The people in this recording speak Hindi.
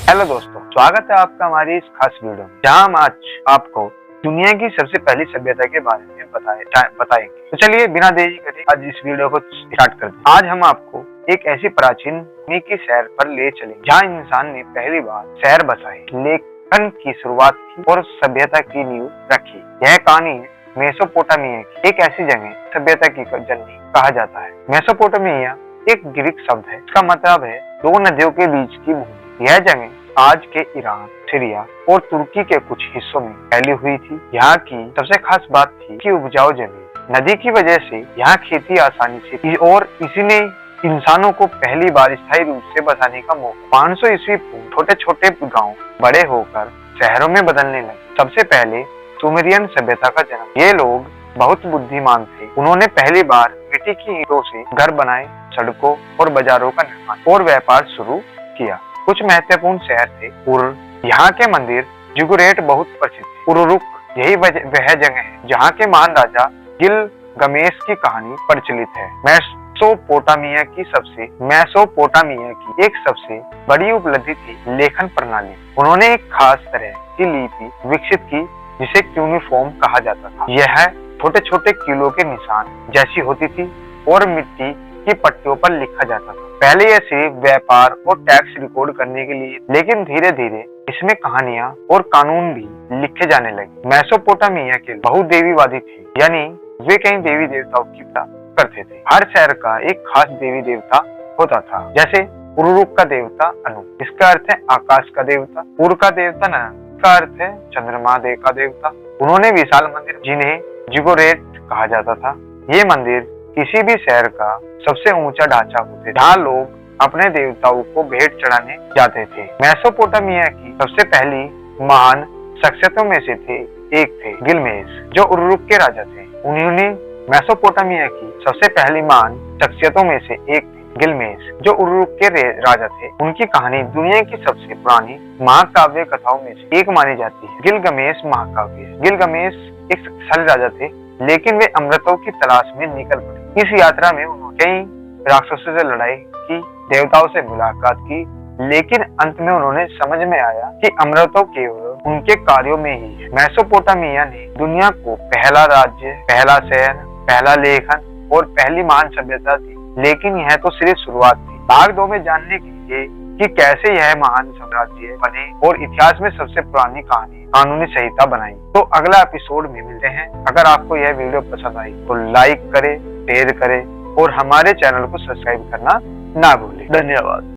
हेलो दोस्तों, स्वागत है आपका हमारी इस खास वीडियो में, जहां हम आज आपको दुनिया की सबसे पहली सभ्यता के बारे में बताएंगे। तो चलिए बिना देरी करे आज इस वीडियो को स्टार्ट करते हैं। आज हम आपको एक ऐसी प्राचीन भूमि की सैर पर ले चलेंगे जहां इंसान ने पहली बार शहर बसाए, लेखन की शुरुआत की और सभ्यता की नींव रखी। यह कहानी है मेसोपोटामिया की, एक ऐसी जगह सभ्यता की जननी कहा जाता है। मेसोपोटामिया एक ग्रीक शब्द है, इसका मतलब है दो नदियों के बीच की भूमि। यह जगह आज के ईरान, सीरिया और तुर्की के कुछ हिस्सों में फैली हुई थी। यहाँ की सबसे खास बात थी कि उपजाऊ जमीन। नदी की वजह से यहाँ खेती आसानी से थी और इसी ने इंसानों को पहली बार स्थायी रूप से बसाने का मौका। 500 ईस्वी पूर्व छोटे छोटे गांव बड़े होकर शहरों में बदलने लगे। सबसे पहले सुमेरियन सभ्यता का जन्म। ये लोग बहुत बुद्धिमान थे। उन्होंने पहली बार मिट्टी की ईंटों से घर बनाए, सड़कों और बाजारों का निर्माण और व्यापार शुरू किया। कुछ महत्वपूर्ण शहर थे। यहाँ के मंदिर जिगुरेट बहुत प्रसिद्ध थे। उरुरुक यही वह जगह है जहाँ के महान राजा गिलगमेश की कहानी प्रचलित है। मेसोपोटामिया की एक सबसे बड़ी उपलब्धि थी लेखन प्रणाली। उन्होंने एक खास तरह की लिपि विकसित की जिसे क्यूनिफॉर्म कहा जाता था। यह छोटे छोटे कीलों के निशान जैसी होती थी और मिट्टी की पट्टियों पर लिखा जाता था। पहले यह सिर्फ व्यापार और टैक्स रिकॉर्ड करने के लिए, लेकिन धीरे धीरे इसमें कहानियां और कानून भी लिखे जाने लगे। मेसोपोटामिया के बहुदेवीवादी थे, यानी वे कई देवी देवताओं की पूजा करते थे। हर शहर का एक खास देवी देवता होता था, जैसे उरुरुक का देवता अनु, इसका अर्थ है आकाश का देवता। उर का देवता नन, इसका अर्थ है चंद्रमा का देवता। उन्होंने विशाल मंदिर जिन्हें जिगोरेट कहा जाता था। ये मंदिर किसी भी शहर का सबसे ऊंचा ढांचा होते, जहाँ लोग अपने देवताओं को भेंट चढ़ाने जाते थे। मेसोपोटामिया की सबसे पहली महान शख्सियतों में से एक थे गिलगमेश, जो उरुरुक के राजा थे। उन्होंने मेसोपोटामिया की सबसे पहली महान शख्सियतों में से एक थे गिलगमेश, जो उरुरुक के राजा थे। उनकी कहानी दुनिया की सबसे पुरानी महाकाव्य कथाओं में से एक मानी जाती है। गिलगमेश महाकाव्य। गिलगमेश एक शक्तिशाली राजा थे, लेकिन वे अमृतों की तलाश में निकल पड़े। इस यात्रा में उन्होंने कई राक्षसों से लड़ाई की, देवताओं से मुलाकात की, लेकिन अंत में उन्होंने समझ में आया कि अमृतों केवल उनके कार्यों में ही है। मेसोपोटामिया ने दुनिया को पहला राज्य, पहला शहर, पहला लेखन और पहली महान सभ्यता दी, लेकिन यह तो सिर्फ शुरुआत थी। भाग 2 में जानने के लिए कि कैसे यह महान साम्राज्य बने और इतिहास में सबसे पुरानी कहानी कानूनी संहिता बनाई। तो अगला एपिसोड में मिलते हैं। अगर आपको यह वीडियो पसंद आई तो लाइक करें, शेयर करें और हमारे चैनल को सब्सक्राइब करना ना भूलें। धन्यवाद।